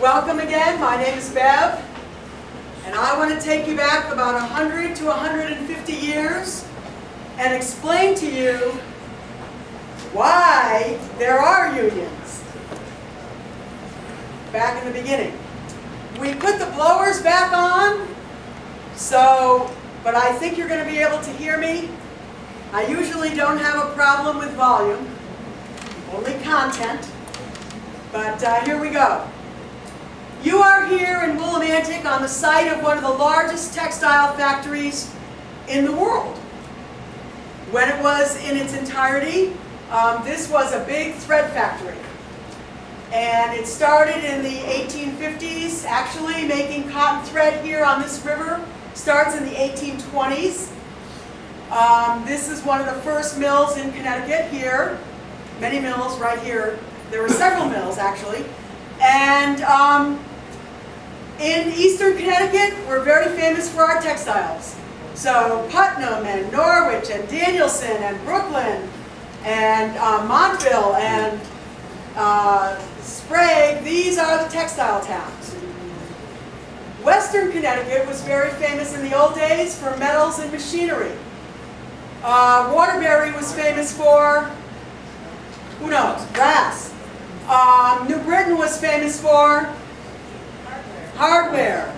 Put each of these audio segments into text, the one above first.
Welcome again. My name is Bev, and I want to take you back about 100 to 150 years and explain to you why there are unions. Back in the beginning. We put the blowers back on, but I think you're going to be able to hear me. I usually don't have a problem with volume, only content, but here we go. You are here in Willimantic on the site of one of the largest textile factories in the world. When it was in its entirety, this was a big thread factory. And it started in the 1850s, actually making cotton thread here on this river. Starts in the 1820s. This is one of the first mills in Connecticut here. Many mills right here. There were several mills actually. And in eastern Connecticut, we're very famous for our textiles. So Putnam and Norwich and Danielson and Brooklyn and Montville and Sprague, these are the textile towns. Western Connecticut was very famous in the old days for metals and machinery. Waterbury was famous for, who knows, brass. New Britain was famous for hardware.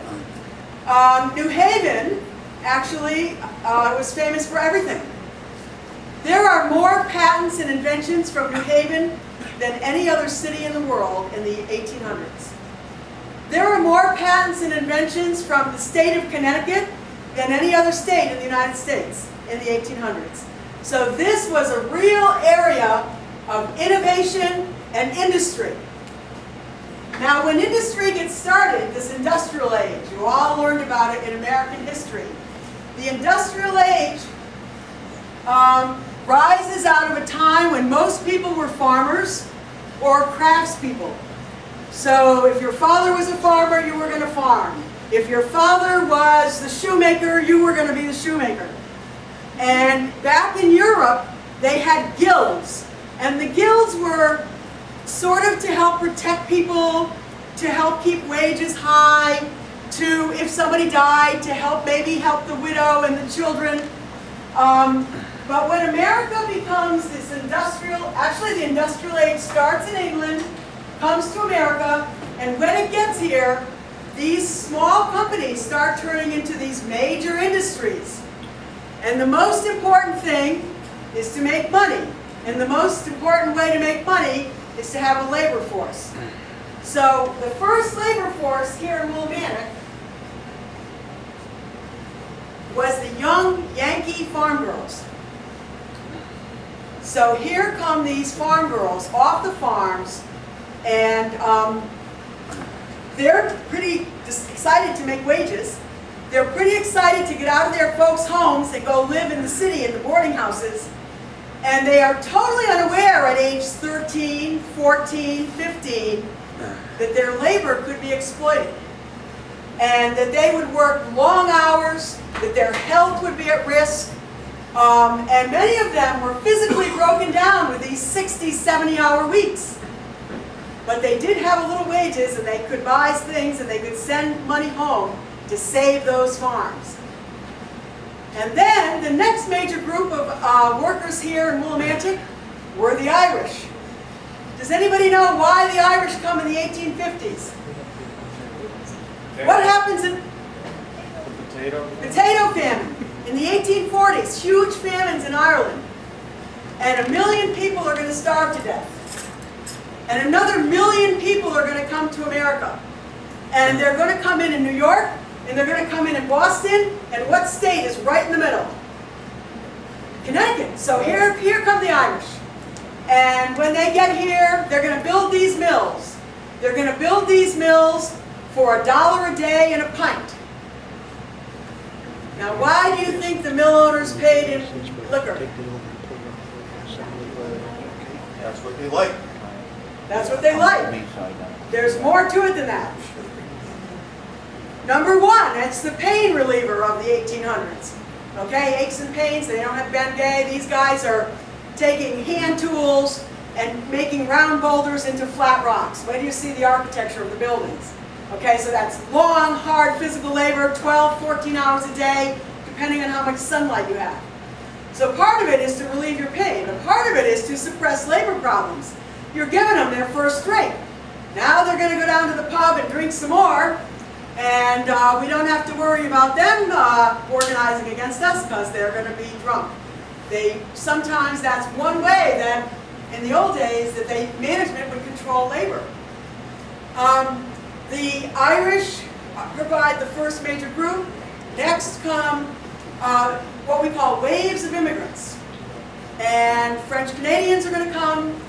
New Haven actually was famous for everything. There are more patents and inventions from New Haven than any other city in the world in the 1800s. There are more patents and inventions from the state of Connecticut than any other state in the United States in the 1800s. So this was a real area of innovation and industry. Now when industry gets started, this industrial age, you all learned about it in American history. The industrial age rises out of a time when most people were farmers or craftspeople. So if your father was a farmer, you were going to farm. If your father was the shoemaker, you were going to be the shoemaker. And back in Europe, they had guilds. And the guilds were sort of to help protect people, to help keep wages high, to, if somebody died, to help maybe help the widow and the children. But when America becomes this actually the industrial age starts in England, comes to America, and when it gets here, these small companies start turning into these major industries. And the most important thing is to make money. And the most important way to make money is to have a labor force. So the first labor force here in Willimantic was the young Yankee farm girls. So here come these farm girls off the farms, and they're pretty excited to make wages. They're pretty excited to get out of their folks' homes and go live in the city in the boarding houses. And they are totally unaware at age 13, 14, 15 that their labor could be exploited. And that they would work long hours, that their health would be at risk. And many of them were physically broken down with these 60, 70-hour weeks. But they did have a little wages, and they could buy things, and they could send money home to save those farms. And then the next major group of workers here in Willimantic were the Irish. Does anybody know why the Irish come in the 1850s? What happens in potato famine? In the 1840s, huge famines in Ireland. And 1 million people are going to starve to death. And another 1 million people are going to come to America. And they're going to come in New York, and they're going to come in Boston, and what state is right in the middle? Connecticut. So here come the Irish. And when they get here, they're going to build these mills. They're going to build these mills for $1 a day and a pint. Now why do you think the mill owners paid in liquor? That's what they like. That's what they like. There's more to it than that. Number one, it's the pain reliever of the 1800s. Okay, aches and pains, they don't have Bengay. These guys are taking hand tools and making round boulders into flat rocks. Where do you see the architecture of the buildings? Okay, so that's long, hard physical labor, 12, 14 hours a day, depending on how much sunlight you have. So part of it is to relieve your pain, and part of it is to suppress labor problems. You're giving them their first drink. Now they're going to go down to the pub and drink some more, and we don't have to worry about them organizing against us because they're going to be drunk. Sometimes that's one way that, in the old days, that management would control labor. The Irish provide the first major group. Next come what we call waves of immigrants. And French Canadians are going to come.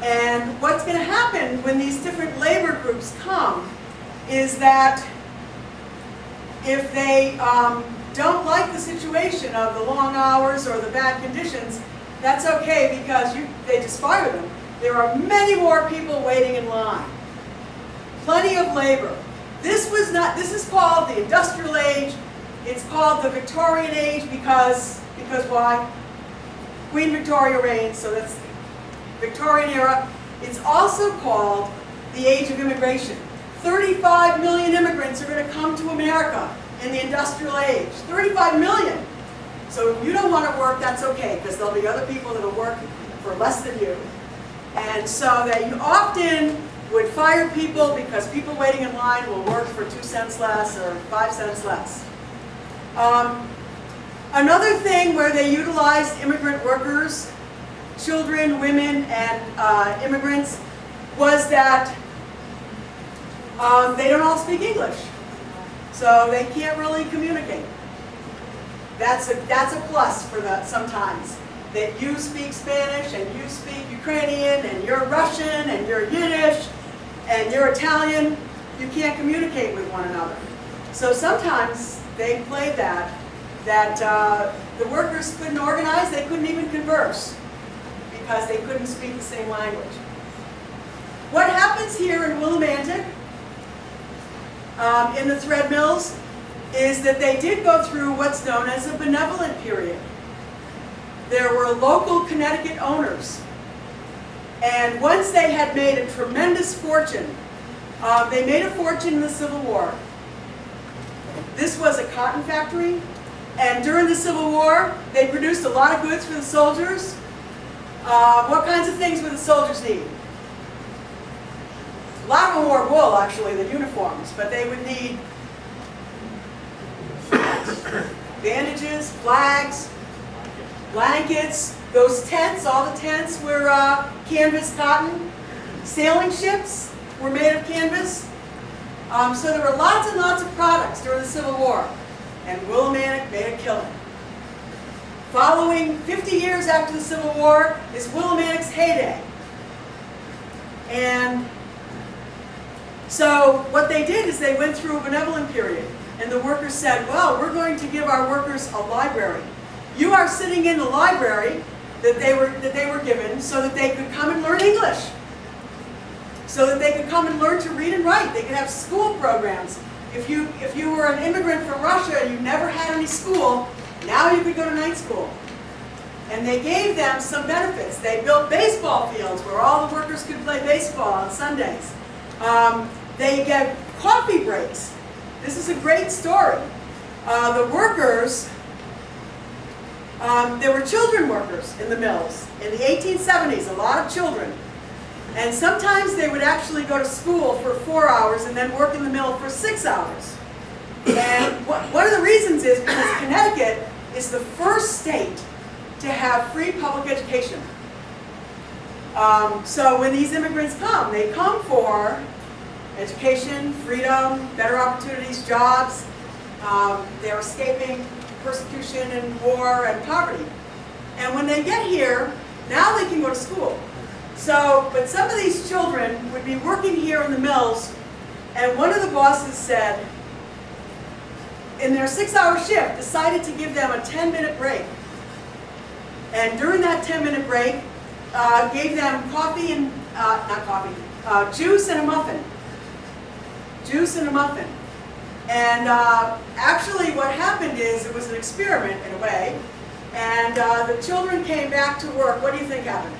And what's going to happen when these different labor groups come is that if they don't like the situation of the long hours or the bad conditions, that's okay because they just fire them. There are many more people waiting in line. Plenty of labor. This is called the Industrial Age. It's called the Victorian Age because why? Queen Victoria reigned, so that's Victorian era. It's also called the Age of Immigration. 35 million immigrants are going to come to America in the Industrial Age. 35 million. So if you don't want to work, that's okay, because there'll be other people that will work for less than you. And so they often would fire people because people waiting in line will work for 2 cents less or 5 cents less. Another thing where they utilized immigrant workers, children, women, and immigrants, was that they don't all speak English. So they can't really communicate. That's a plus for sometimes. That you speak Spanish, and you speak Ukrainian, and you're Russian, and you're Yiddish, and you're Italian. You can't communicate with one another. So sometimes they played that the workers couldn't organize, they couldn't even converse, because they couldn't speak the same language. What happens here in Willimantic, in the thread mills, is that they did go through what's known as a benevolent period. There were local Connecticut owners, and once they had made a tremendous fortune, they made a fortune in the Civil War. This was a cotton factory, and during the Civil War, they produced a lot of goods for the soldiers. What kinds of things would the soldiers need? A lot of them wore wool, actually, the uniforms, but they would need bandages, flags, blankets, those tents, all the tents were canvas cotton. Sailing ships were made of canvas. So there were lots and lots of products during the Civil War, and Willimantic made a killing. Following 50 years after the Civil War is Willimantic's heyday. And so what they did is they went through a benevolent period, and the workers said, well, we're going to give our workers a library. You are sitting in the library that they were given so that they could come and learn English, so that they could come and learn to read and write. They could have school programs. If you were an immigrant from Russia and you never had any school, now you could go to night school. And they gave them some benefits. They built baseball fields where all the workers could play baseball on Sundays. They gave coffee breaks. This is a great story. The workers, there were children workers in the mills. In the 1870s, a lot of children. And sometimes they would actually go to school for 4 hours and then work in the mill for 6 hours. And one of the reasons is because Connecticut is the first state to have free public education. So when these immigrants come, they come for education, freedom, better opportunities, jobs. They're escaping persecution and war and poverty. And when they get here, now they can go to school. So, but some of these children would be working here in the mills, and one of the bosses said, in their 6-hour shift, decided to give them a 10-minute break. And during that 10-minute break, gave them coffee and, juice and a muffin. Juice and a muffin. And actually what happened is, it was an experiment in a way, and the children came back to work. What do you think happened?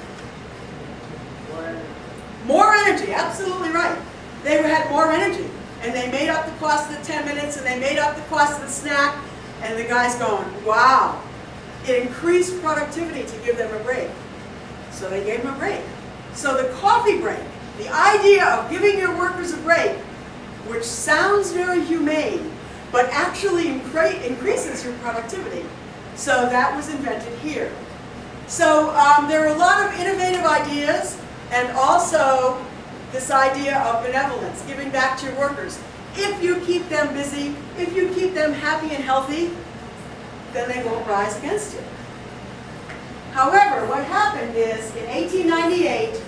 More energy, absolutely right. They had more energy. And they made up the cost of the 10 minutes, and they made up the cost of the snack. And the guy's going, wow. It increased productivity to give them a break. So they gave them a break. So the coffee break, the idea of giving your workers a break, which sounds very humane, but actually increases your productivity. So that was invented here. So there are a lot of innovative ideas, and also this idea of benevolence, giving back to your workers. If you keep them busy, if you keep them happy and healthy, then they won't rise against you. However, what happened is, in 1898,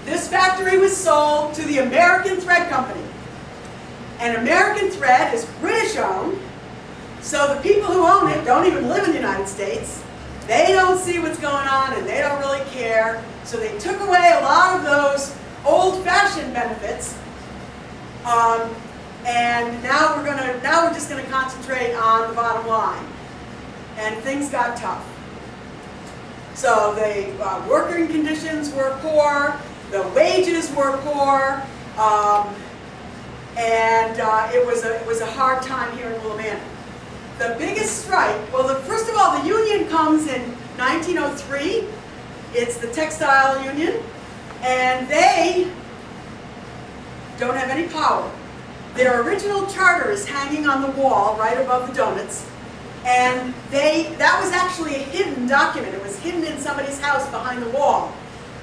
this factory was sold to the American Thread Company. And American Thread is British owned, so the people who own it don't even live in the United States. They don't see what's going on, and they don't really care. So they took away a lot of those old-fashioned benefits, and now we're just gonna concentrate on the bottom line. And things got tough. So the working conditions were poor, the wages were poor, and it was a hard time here in Willimantic. The biggest strike, well, first of all, the union comes in 1903. It's the textile union, and they don't have any power. Their original charter is hanging on the wall right above the donuts, and that was actually a hidden document. It was hidden in somebody's house behind the wall,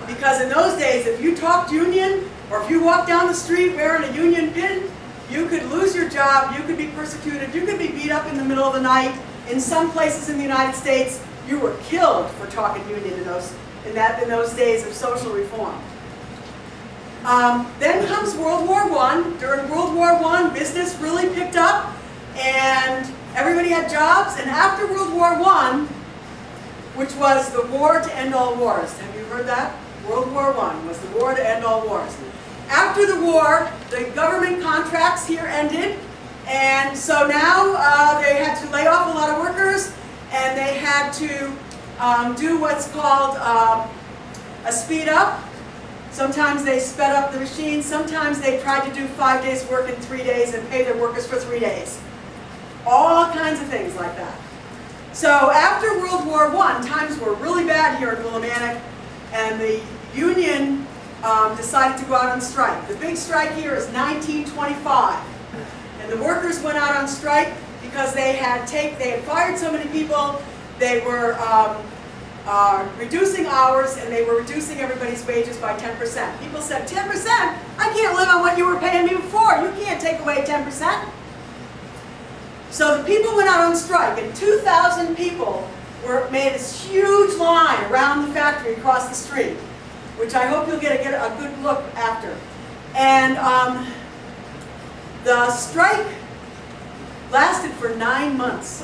because in those days, if you talked union, or if you walked down the street wearing a union pin, you could lose your job, you could be persecuted, you could be beat up in the middle of the night. In some places in the United States, you were killed for talking union in those days of social reform. Then comes World War I. During World War I, business really picked up, and everybody had jobs. And after World War I, which was the war to end all wars, have you heard that? World War I was the war to end all wars. After the war, the government contracts here ended, and so now they had to lay off a lot of workers, and they had to do what's called a speed up. Sometimes they sped up the machines, sometimes they tried to do 5 days work in 3 days and pay their workers for 3 days. All kinds of things like that. So after World War I, times were really bad here in Willimantic, and the union decided to go out on strike. The big strike here is 1925. And the workers went out on strike because they had fired so many people, they were reducing hours, and they were reducing everybody's wages by 10%. People said, 10%? I can't live on what you were paying me before. You can't take away 10%. So the people went out on strike, and 2,000 people made this huge line around the factory across the street, which I hope you'll get a good look after. And the strike lasted for 9 months.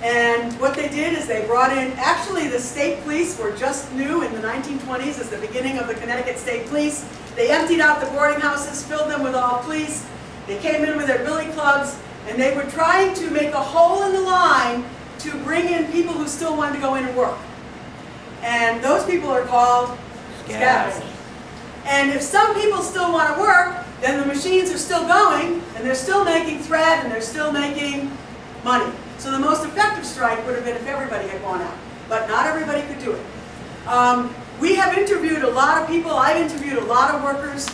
And what they did is they brought in, actually the state police were just new in the 1920s as the beginning of the Connecticut State Police. They emptied out the boarding houses, filled them with all police. They came in with their billy clubs, and they were trying to make a hole in the line to bring in people who still wanted to go in and work. And those people are called scabs. And if some people still want to work, then the machines are still going, and they're still making thread, and they're still making money. So the most effective strike would have been if everybody had gone out. But not everybody could do it. We have interviewed a lot of people. I've interviewed a lot of workers.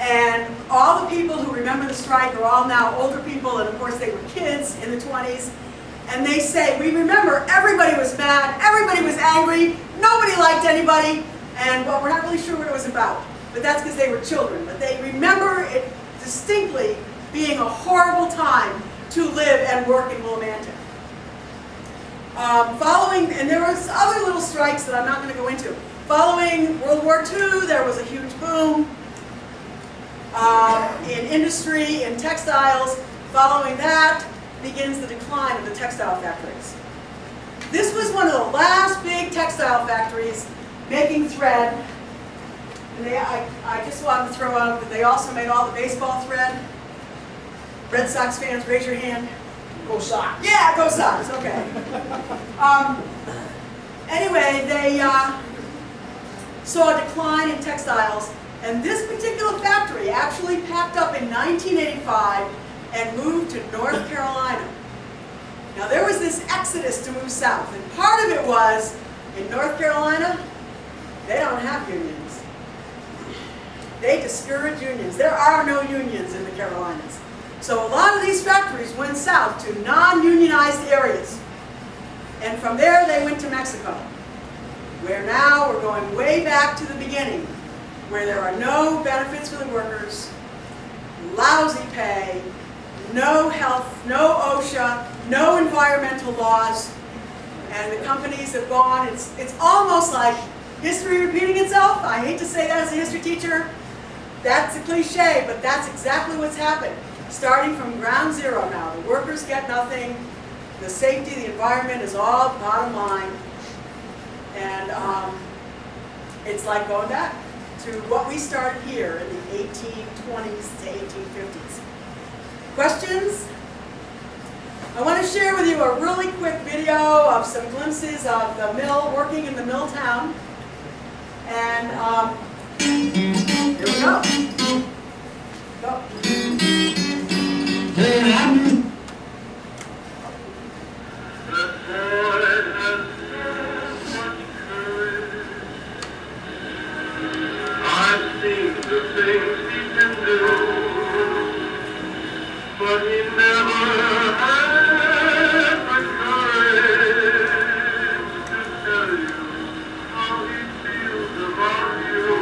And all the people who remember the strike are all now older people, and of course they were kids in the 20s. And they say, we remember everybody was mad, everybody was angry, nobody liked anybody, and well, we're not really sure what it was about. But that's because they were children. But they remember it distinctly being a horrible time to live and work in Willimantic. And there was other little strikes that I'm not going to go into. Following World War II, there was a huge boom in industry, in textiles. Following that begins the decline of the textile factories. This was one of the last big textile factories making thread. And I just wanted to throw out that they also made all the baseball thread. Red Sox fans, raise your hand. Go Sox. Yeah, go Sox, okay. Anyway, saw a decline in textiles, and this particular factory actually packed up in 1985 and moved to North Carolina. Now there was this exodus to move south, and part of it was, in North Carolina, they don't have unions. They discourage unions. There are no unions in the Carolinas. So a lot of these factories went south to non-unionized areas. And from there they went to Mexico, where now we're going way back to the beginning, where there are no benefits for the workers, lousy pay, no health, no OSHA, no environmental laws, and the companies have gone. It's almost like history repeating itself. I hate to say that as a history teacher. That's a cliche, but that's exactly what's happened. Starting from ground zero now. The workers get nothing. The safety, the environment is all bottom line. And it's like going back to what we started here in the 1820s to 1850s. Questions? I want to share with you a really quick video of some glimpses of the mill, working in the mill town. And here we go. Go. I've seen the things he can do, but he never had the courage to tell you how he feels about you.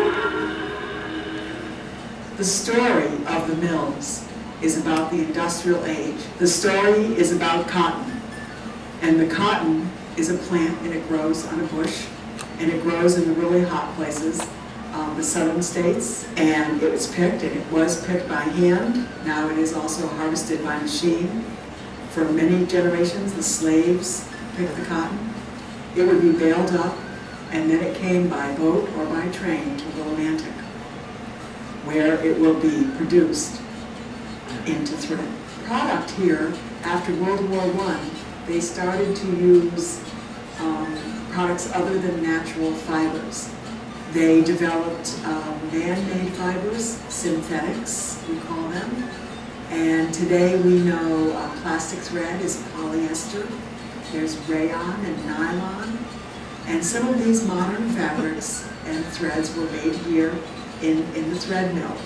The story of the mills is about the industrial age. The story is about cotton. And the cotton is a plant, and it grows on a bush, and it grows in the really hot places, the southern states, and it was picked, and it was picked by hand. Now it is also harvested by machine. For many generations, the slaves picked the cotton. It would be baled up, and then it came by boat or by train to Willimantic, where it will be produced into thread. Product here, after World War I, they started to use products other than natural fibers. They developed man-made fibers, synthetics, we call them. And today we know plastic thread is polyester. There's rayon and nylon. And some of these modern fabrics and threads were made here in the thread mill.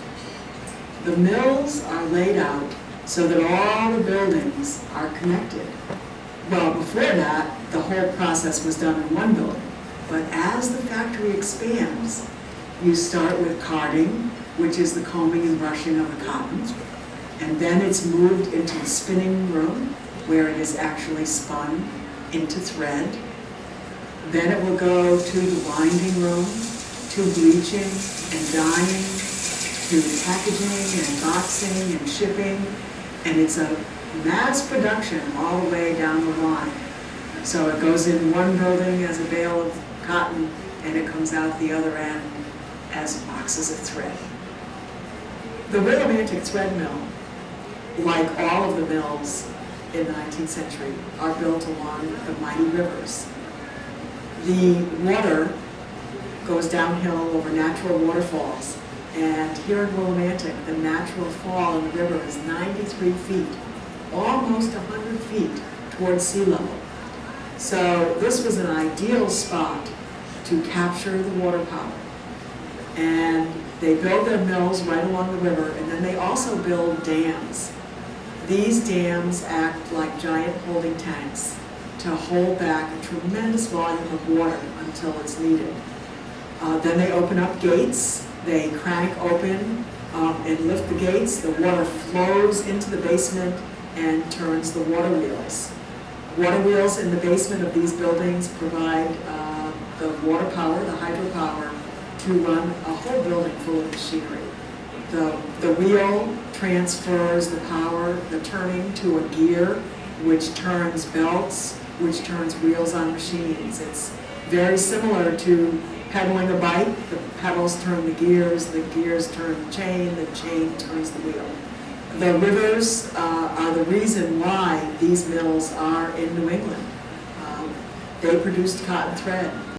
The mills are laid out so that all the buildings are connected. Well, before that, the whole process was done in one building. But as the factory expands, you start with carding, which is the combing and brushing of the cotton. And then it's moved into the spinning room, where it is actually spun into thread. Then it will go to the winding room, to bleaching and dyeing, to packaging and boxing and shipping. And it's a mass production all the way down the line. So it goes in one building as a bale of cotton, and it comes out the other end as boxes of thread. The Willimantic thread mill, like all of the mills in the 19th century, are built along the mighty rivers. The water goes downhill over natural waterfalls, and here in Willimantic, the natural fall in the river is 93 feet, almost 100 feet towards sea level. So this was an ideal spot to capture the water power. And they build their mills right along the river, and then they also build dams. These dams act like giant holding tanks to hold back a tremendous volume of water until it's needed. Then they open up gates, they crank open and lift the gates. The water flows into the basement and turns the water wheels. Water wheels in the basement of these buildings provide the water power, the hydropower, to run a whole building full of machinery. The wheel transfers the power, the turning, to a gear, which turns belts, which turns wheels on machines. It's very similar to pedaling a bike. The pedals turn the gears turn the chain turns the wheel. The rivers are the reason why these mills are in New England. They produced cotton thread.